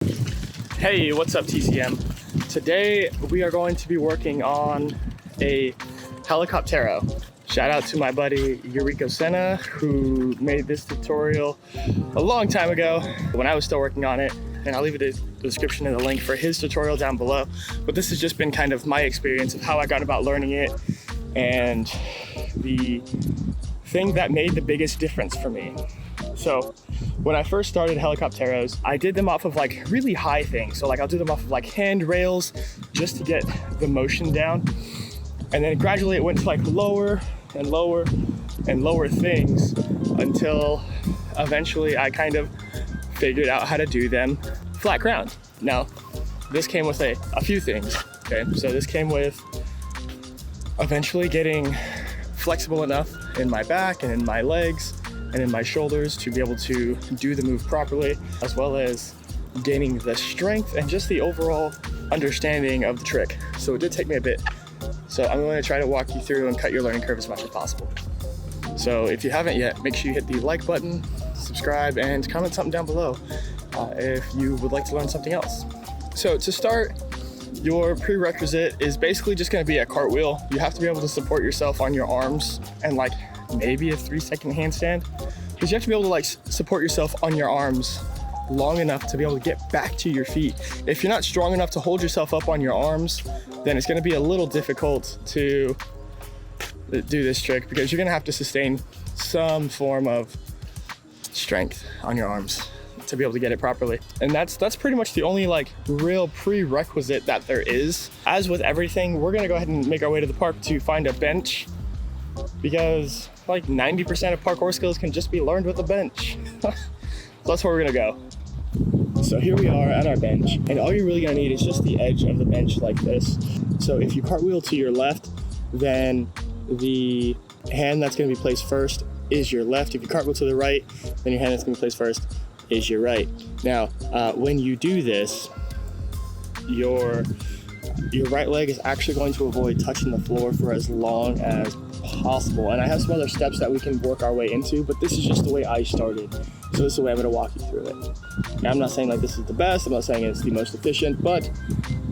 Hey, what's up TCM? Today we are going to be working on a helicoptero. Shout out to my buddy Eurico Senna, who made this tutorial a long time ago when I was still working on it. And I'll leave the description and the link for his tutorial down below. But this has just been kind of my experience of how I got about learning it and the thing that made the biggest difference for me. So when I first started helicopteros, I did them off of like really high things. So like I'll do them off of like handrails just to get the motion down. And then gradually it went to like lower and lower and lower things until eventually I kind of figured out how to do them flat ground. Now, this came with a few things, okay? So this came with eventually getting flexible enough in my back and in my legs and in my shoulders to be able to do the move properly, as well as gaining the strength and just the overall understanding of the trick. So it did take me a bit. So I'm going to try to walk you through and cut your learning curve as much as possible. So if you haven't yet, make sure you hit the like button, subscribe, and comment something down below if you would like to learn something else. So to start, your prerequisite is basically just going to be a cartwheel. You have to be able to support yourself on your arms and like maybe a 3-second handstand, because you have to be able to like support yourself on your arms long enough to be able to get back to your feet. If you're not strong enough to hold yourself up on your arms, then it's going to be a little difficult to do this trick, because you're going to have to sustain some form of strength on your arms to be able to get it properly. And that's pretty much the only like real prerequisite that there is. As with everything, we're going to go ahead and make our way to the park to find a bench, because like 90% of parkour skills can just be learned with a bench. So that's where we're gonna go. So here we are at our bench, and all you're really gonna need is just the edge of the bench like this. So if you cartwheel to your left, then the hand that's gonna be placed first is your left. If you cartwheel to the right, then your hand that's gonna be placed first is your right. Now, when you do this, your right leg is actually going to avoid touching the floor for as long as possible. And I have some other steps that we can work our way into, but this is just the way I started. So this is the way I'm gonna walk you through it. Now, I'm not saying like this is the best, I'm not saying it's the most efficient, but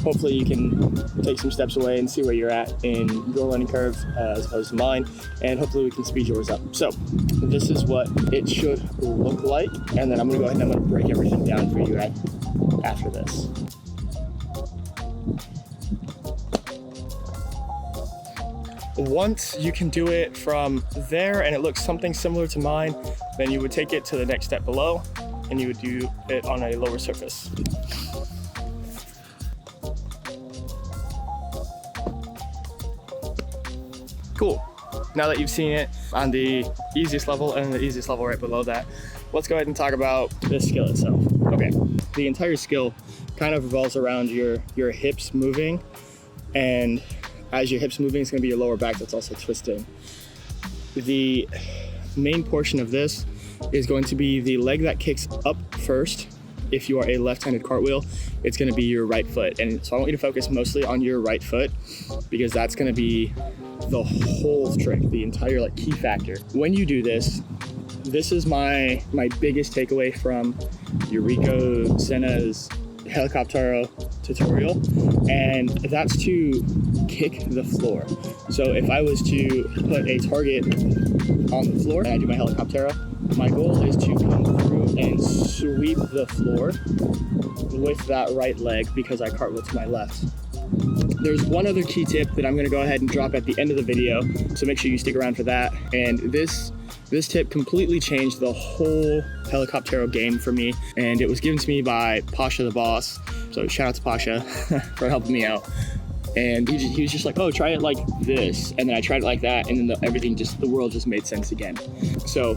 hopefully you can take some steps away and see where you're at in your learning curve as opposed to mine, and hopefully we can speed yours up. So this is what it should look like, and then I'm gonna go ahead and I'm gonna break everything down for you after this. Once you can do it from there and it looks something similar to mine, then you would take it to the next step below and you would do it on a lower surface. Cool. Now that you've seen it on the easiest level and the easiest level right below that, let's go ahead and talk about the skill itself. Okay, the entire skill kind of revolves around your hips moving, and as your hips moving, it's going to be your lower back that's also twisting. The main portion of this is going to be the leg that kicks up first. If you are a left-handed cartwheel, it's going to be your right foot. And so I want you to focus mostly on your right foot, because that's going to be the whole trick, the entire like key factor. When you do this, this is my biggest takeaway from Eurico Senna's helicoptero tutorial, and that's to kick the floor. So if I was to put a target on the floor and I do my helicoptero, my goal is to come through and sweep the floor with that right leg because I cartwheel to my left. There's one other key tip that I'm going to go ahead and drop at the end of the video, so make sure you stick around for that. And this tip completely changed the whole helicoptero game for me, and it was given to me by Pasha the boss. So shout out to Pasha for helping me out. And he was just like, oh, try it like this. And then I tried it like that, and then the world just made sense again. So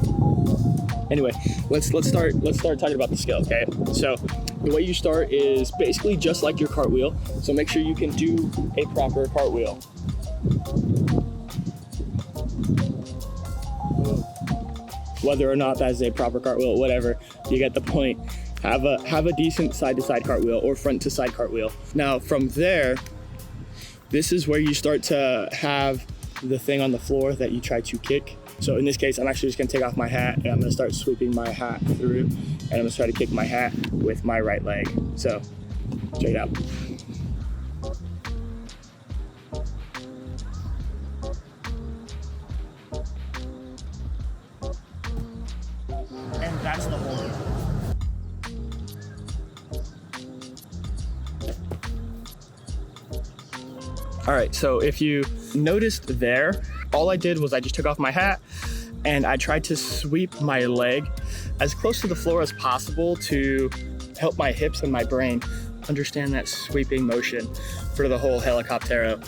anyway, let's start talking about the skill, okay? So the way you start is basically just like your cartwheel. So make sure you can do a proper cartwheel. Whether or not that is a proper cartwheel, whatever, you get the point. Have a decent side-to-side cartwheel or front-to-side cartwheel. Now from there, this is where you start to have the thing on the floor that you try to kick. So in this case, I'm actually just gonna take off my hat and I'm gonna start sweeping my hat through. and I'm gonna try to kick my hat with my right leg. So check it out. And that's the whole deal. All right, so if you noticed there, all I did was I just took off my hat and I tried to sweep my leg as close to the floor as possible to help my hips and my brain understand that sweeping motion for the whole helicoptero.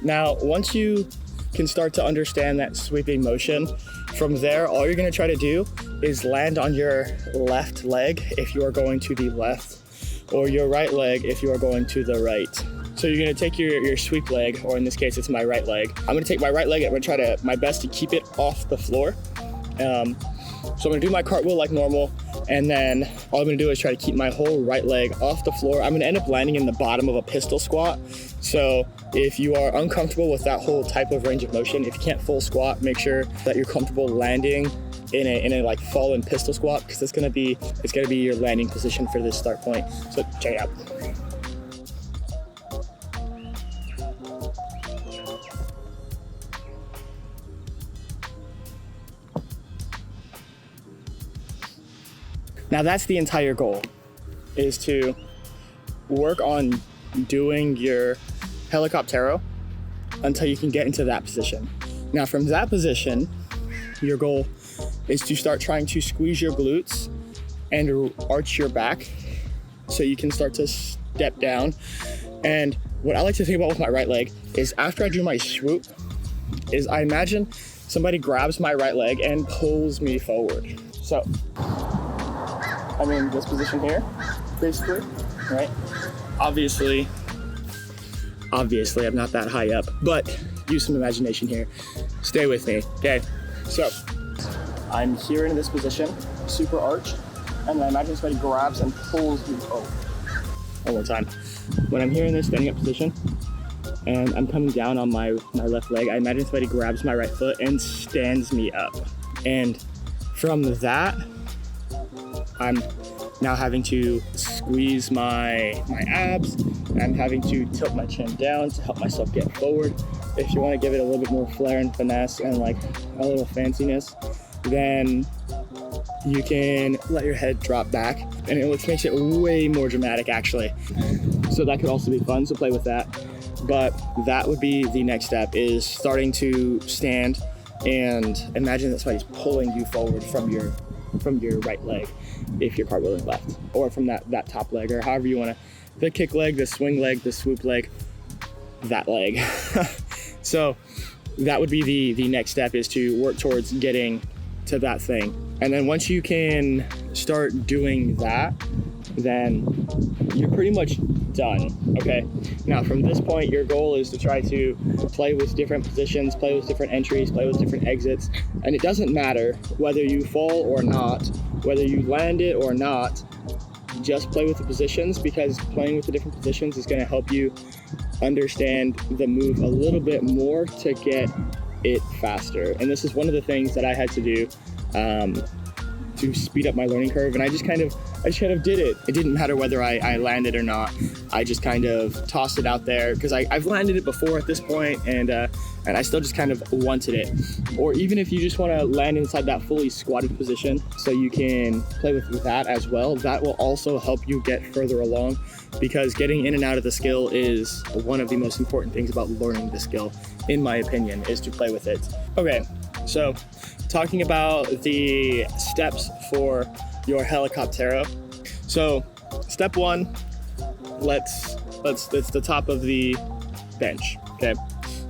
Now, once you can start to understand that sweeping motion, from there, all you're gonna try to do is land on your left leg if you are going to the left, or your right leg if you are going to the right. So you're gonna take your sweep leg, or in this case, it's my right leg. I'm gonna take my right leg and I'm gonna try my best to keep it off the floor. So I'm gonna do my cartwheel like normal, and then all I'm gonna do is try to keep my whole right leg off the floor. I'm gonna end up landing in the bottom of a pistol squat. So if you are uncomfortable with that whole type of range of motion, if you can't full squat, make sure that you're comfortable landing in a like fallen pistol squat, because it's gonna be your landing position for this start point. So check it out. Now that's the entire goal, is to work on doing your helicoptero until you can get into that position. Now from that position, your goal is to start trying to squeeze your glutes and arch your back so you can start to step down. And what I like to think about with my right leg is after I do my swoop, is I imagine somebody grabs my right leg and pulls me forward. So I'm in this position here, basically, right? Obviously, I'm not that high up, but use some imagination here. Stay with me, okay? So I'm here in this position, super arched, and then I imagine somebody grabs and pulls me forward. One more time. When I'm here in this standing up position, and I'm coming down on my left leg, I imagine somebody grabs my right foot and stands me up. And from that, I'm now having to squeeze my abs. I'm having to tilt my chin down to help myself get forward. If you want to give it a little bit more flair and finesse and like a little fanciness, then you can let your head drop back, and it makes it way more dramatic actually. So that could also be fun, so play with that. But that would be the next step, is starting to stand and imagine that somebody's pulling you forward from your right leg if you're cartwheeling left, or from that top leg, or however you want to, the kick leg, the swing leg, the swoop leg, that leg. So that would be the next step, is to work towards getting to that thing. And then once you can start doing that, then you're pretty much done, okay? Now from this point, your goal is to try to play with different positions, play with different entries, play with different exits. And it doesn't matter whether you fall or not, whether you land it or not, just play with the positions, because playing with the different positions is gonna help you understand the move a little bit more to get it faster. And this is one of the things that I had to do to speed up my learning curve, and I just kind of did it. It didn't matter whether I landed or not. I just kind of tossed it out there, because I've landed it before at this point, and I still just kind of wanted it. Or even if you just want to land inside that fully squatted position, so you can play with that as well, that will also help you get further along, because getting in and out of the skill is one of the most important things about learning the skill, in my opinion, is to play with it. Okay, so talking about the steps for your helicoptero. So step one, let's the top of the bench, okay?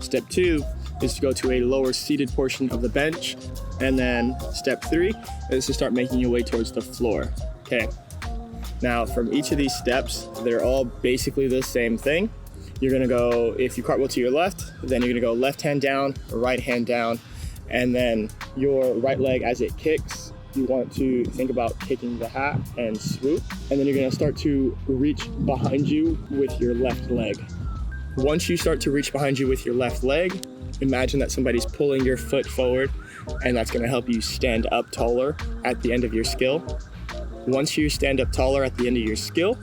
Step two is to go to a lower seated portion of the bench. And then step three is to start making your way towards the floor, okay? Now from each of these steps, they're all basically the same thing. You're gonna go, if you cartwheel to your left, then you're gonna go left hand down, right hand down, and then your right leg as it kicks, you want to think about kicking the hat and swoop, and then you're gonna start to reach behind you with your left leg. Once you start to reach behind you with your left leg, imagine that somebody's pulling your foot forward, and that's gonna help you stand up taller at the end of your skill. once you stand up taller at the end of your skill,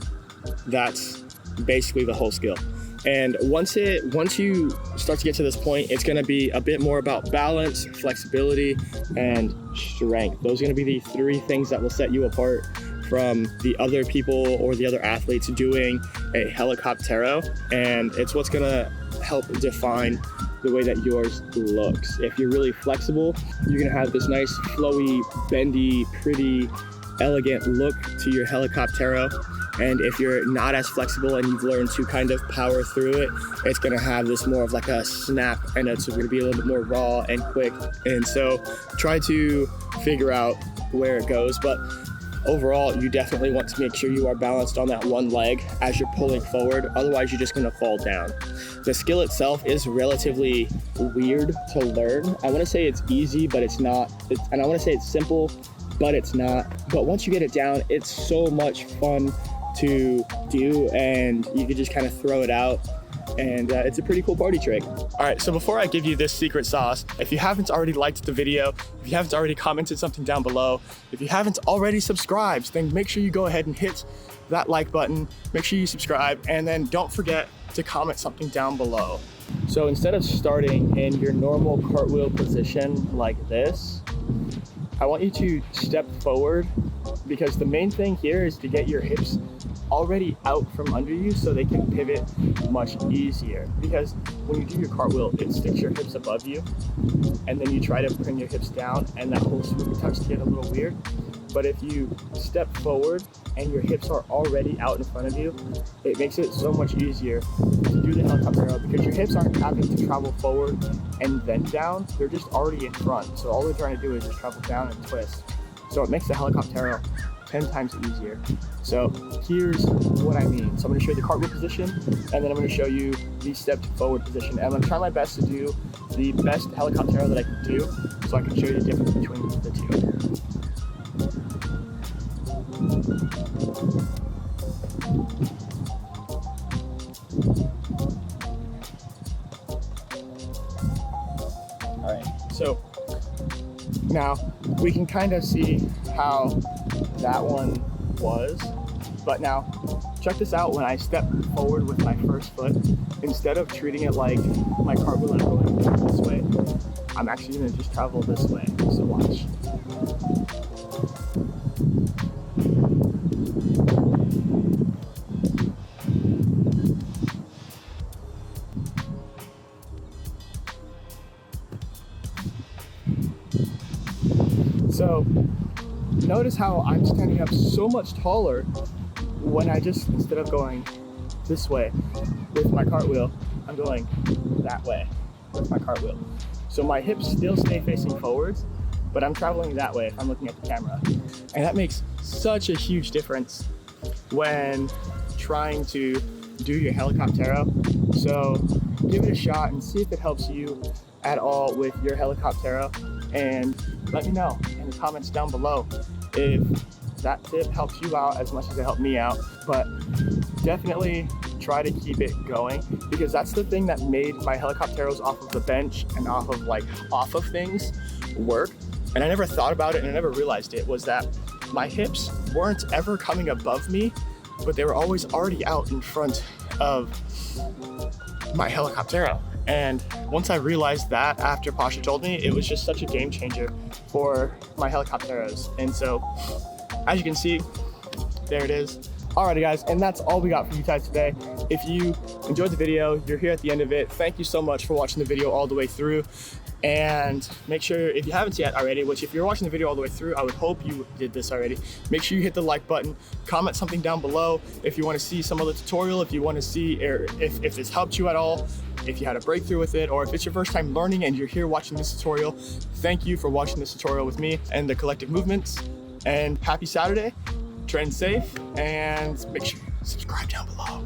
that's basically the whole skill. And once you start to get to this point, it's going to be a bit more about balance, flexibility, and strength. Those are going to be the three things that will set you apart from the other people or the other athletes doing a helicoptero, and it's what's going to help define the way that yours looks. If you're really flexible, you're going to have this nice flowy, bendy, pretty, elegant look to your helicoptero. And if you're not as flexible and you've learned to kind of power through it, it's gonna have this more of like a snap, and it's gonna be a little bit more raw and quick. And so try to figure out where it goes. But overall, you definitely want to make sure you are balanced on that one leg as you're pulling forward. Otherwise, you're just gonna fall down. The skill itself is relatively weird to learn. I wanna say it's easy, but it's not. And I wanna say it's simple, but it's not. But once you get it down, it's so much fun to do, and you can just kind of throw it out, and it's a pretty cool party trick. All right, so before I give you this secret sauce, if you haven't already liked the video, if you haven't already commented something down below, if you haven't already subscribed, then make sure you go ahead and hit that like button, make sure you subscribe, and then don't forget to comment something down below. So instead of starting in your normal cartwheel position like this, I want you to step forward, because the main thing here is to get your hips already out from under you so they can pivot much easier. Because when you do your cartwheel, it sticks your hips above you, and then you try to bring your hips down, and that whole swoop starts to get a little weird. But if you step forward and your hips are already out in front of you, it makes it so much easier to do the helicoptero, because your hips aren't having to travel forward and then down, they're just already in front. So all they're trying to do is just travel down and twist. So it makes the helicoptero 10 times easier. So here's what I mean. So I'm gonna show you the cartwheel position, and then I'm gonna show you the stepped forward position. And I'm gonna try my best to do the best helicoptero that I can do, so I can show you the difference between the two. All right, so now we can kind of see how that one was, but now check this out. When I step forward with my first foot, instead of treating it like my cartwheel and going this way, I'm actually gonna just travel this way. So watch. So notice how I'm standing up so much taller when I just, instead of going this way with my cartwheel, I'm going that way with my cartwheel. So my hips still stay facing forwards, but I'm traveling that way if I'm looking at the camera. And that makes such a huge difference when trying to do your helicoptero. So give it a shot and see if it helps you at all with your helicoptero, and let me know in the comments down below if that tip helps you out as much as it helped me out. But definitely try to keep it going, because that's the thing that made my helicopteros off of the bench and off of things work. And I never thought about it, and I never realized it, was that my hips weren't ever coming above me, but they were always already out in front of my helicoptero. And once I realized that after Pasha told me, it was just such a game changer for my helicopteros. And so, as you can see, there it is. Alrighty guys, and that's all we got for you guys today. If you enjoyed the video, you're here at the end of it, thank you so much for watching the video all the way through. And make sure, if you haven't yet already, which if you're watching the video all the way through, I would hope you did this already, make sure you hit the like button, comment something down below if you want to see some other tutorial, if you want to see if this helped you at all, if you had a breakthrough with it, or if it's your first time learning and you're here watching this tutorial. Thank you for watching this tutorial with me and the Collective Movements, and happy Saturday, train safe, and make sure you subscribe down below.